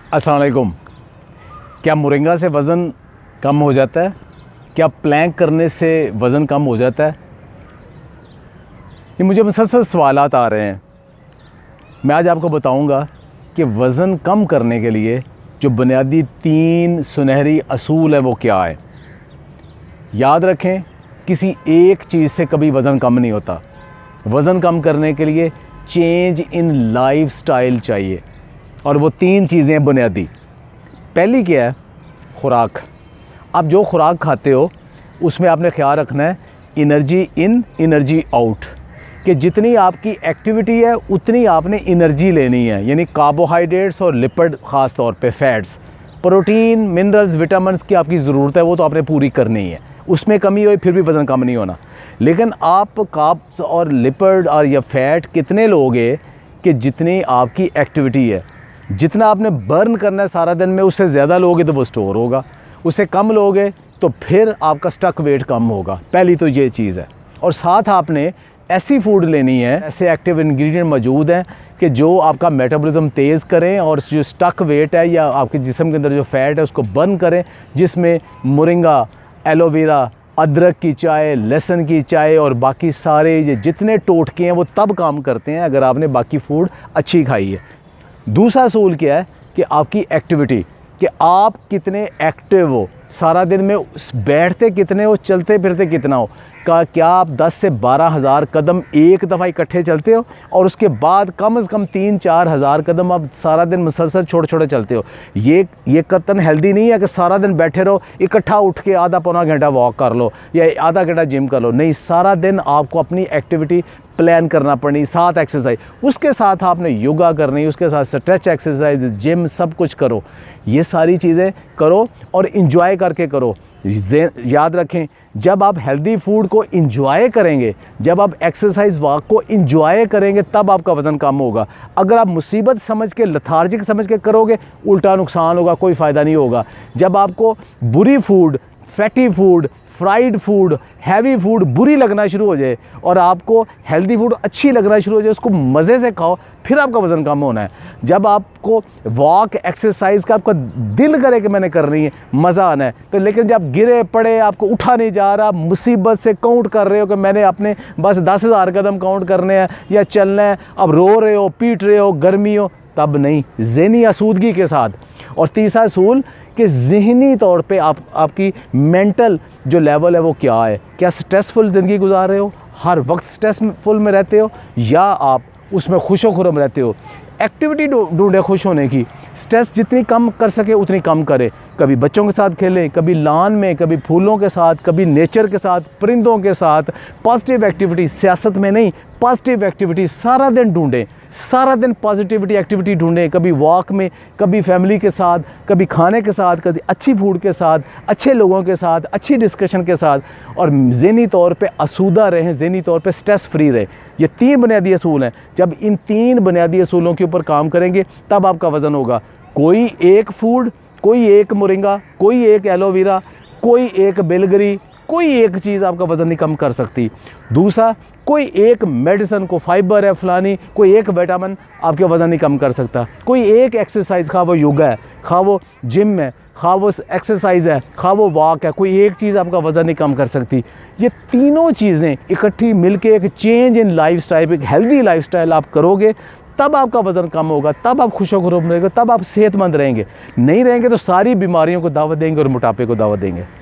अस्सलाम वालेकुम। क्या मोरिंगा से वज़न कम हो जाता है? क्या प्लैंक करने से वज़न कम हो जाता है? ये मुझे मुसलसल सवालात आ रहे हैं। मैं आज आपको बताऊंगा कि वज़न कम करने के लिए जो बुनियादी 3 सुनहरी असूल है वो क्या है। याद रखें, किसी एक चीज़ से कभी वज़न कम नहीं होता। वज़न कम करने के लिए चेंज इन लाइफ स्टाइल चाहिए, और वो 3 चीज़ें बुनियादी। पहली क्या है? खुराक। आप जो खुराक खाते हो उसमें आपने ख्याल रखना है एनर्जी इन एनर्जी आउट, कि जितनी आपकी एक्टिविटी है उतनी आपने एनर्जी लेनी है, यानी कार्बोहाइड्रेट्स और लिपिड, ख़ास तौर पे फैट्स, प्रोटीन, मिनरल्स, विटामिन्स की आपकी ज़रूरत है, वो तो आपने पूरी करनी है। उसमें कमी हुई फिर भी वज़न कम नहीं होना। लेकिन आप कार्ब्स और लिपिड और या फैट कितने लोगे कि जितनी आपकी एक्टिविटी है, जितना आपने बर्न करना है सारा दिन में, उससे ज़्यादा लोगे तो वो स्टोर होगा, उससे कम लोगे तो फिर आपका स्टक वेट कम होगा। पहली तो ये चीज़ है। और साथ आपने ऐसी फूड लेनी है, ऐसे एक्टिव इंग्रेडिएंट मौजूद हैं कि जो आपका मेटाबॉलिज्म तेज़ करें और जो स्टक वेट है या आपके जिस्म के अंदर जो फैट है उसको बर्न करें, जिसमें मोरिंगा, एलोवेरा, अदरक की चाय, लहसुन की चाय और बाकी सारे ये जितने टोटके हैं वो तब काम करते हैं अगर आपने बाकी फूड अच्छी खाई है। दूसरा असूल क्या है कि आपकी एक्टिविटी, कि आप कितने एक्टिव हो, सारा दिन में बैठते कितने हो, चलते फिरते कितना हो। क्या आप 10 से 12 हज़ार कदम एक दफ़ा इकट्ठे चलते हो, और उसके बाद कम से कम 3-4 हज़ार कदम आप सारा दिन मुसलसल छोटे छोटे चलते हो। ये कतन हेल्दी नहीं है कि सारा दिन बैठे रहो, इकट्ठा उठ के आधा पौना घंटा वॉक कर लो या आधा घंटा जिम कर लो। नहीं, सारा दिन आपको अपनी एक्टिविटी प्लान करना पड़नी, साथ एक्सरसाइज, उसके साथ आपने योगा करनी, उसके साथ स्ट्रेच एक्सरसाइज, जिम, सब कुछ करो। ये सारी चीज़ें करो और इंजॉय करके करो। याद रखें, जब आप हेल्दी फूड को इंजॉय करेंगे, जब आप एक्सरसाइज वॉक को इंजॉय करेंगे, तब आपका वज़न कम होगा। अगर आप मुसीबत समझ के, लथार्जिक समझ के करोगे, उल्टा नुकसान होगा, कोई फ़ायदा नहीं होगा। जब आपको बुरी food, fatty food, fried food, heavy food बुरी लगना शुरू हो जाए और आपको हेल्दी फूड अच्छी लगना शुरू हो जाए, उसको मज़े से खाओ, फिर आपका वज़न कम होना है। जब आपको वॉक, एक्सरसाइज का आपका दिल करे कि मैंने करनी है, मज़ा आना है, तो लेकिन जब गिरे पड़े, आपको उठा नहीं जा रहा, मुसीबत से काउंट कर रहे हो कि मैंने अपने बस 10,000 कदम काउंट करने हैं या चलना है, अब रो रहे हो, पीट रहे हो, गर्मी हो, तब नहीं। ज़हनी आसूदगी के साथ। और तीसरा असूल कि ज़हनी तौर पे आपकी मेंटल जो लेवल है वो क्या है। क्या स्ट्रेसफुल ज़िंदगी गुजार रहे हो, हर वक्त स्ट्रेसफुल में रहते हो, या आप उसमें खुशो खुरम रहते हो। एक्टिविटी ढूंढे खुश होने की। स्ट्रेस जितनी कम कर सके उतनी कम करे। कभी बच्चों के साथ खेलें, कभी लॉन में, कभी फूलों के साथ, कभी नेचर के साथ, परिंदों के साथ। पॉजिटिव एक्टिविटी, सियासत में नहीं, पॉजिटिव एक्टिविटी सारा दिन ढूंढें, सारा दिन पॉजिटिविटी एक्टिविटी ढूंढें। कभी वॉक में, कभी फैमिली के साथ, कभी खाने के साथ, कभी अच्छी फूड के साथ, अच्छे लोगों के साथ, अच्छी डिस्कशन के साथ, और ज़हनी तौर पे आसूदा रहें, ज़हनी तौर पे स्ट्रेस फ्री रहें। ये 3 बुनियादी असूल हैं। जब इन 3 बुनियादी असूलों के ऊपर काम करेंगे तब आपका वज़न होगा। कोई एक फूड, कोई एक मोरिंगा, कोई एक एलोवेरा, कोई एक बेलगरी, कोई एक चीज़ आपका वज़न नहीं कम कर सकती। दूसरा, कोई एक मेडिसिन को, फाइबर है फलानी, कोई एक विटामिन आपके वज़न नहीं कम कर सकता। कोई एक एक्सरसाइज, खा वो योगा है, खा वो जिम है, खा वो एक्सरसाइज है, खा वो वॉक है, कोई एक चीज़ आपका वज़न नहीं कम कर सकती। ये तीनों चीज़ें इकट्ठी मिलके एक चेंज इन लाइफ स्टाइल, एक हेल्दी लाइफ स्टाइल आप करोगे, तब आपका वज़न कम होगा, तब आप खुशो खुरम रहेंगे, तब आप सेहतमंद रहेंगे। नहीं रहेंगे तो सारी बीमारियों को दावत देंगे और मोटापे को दावत देंगे।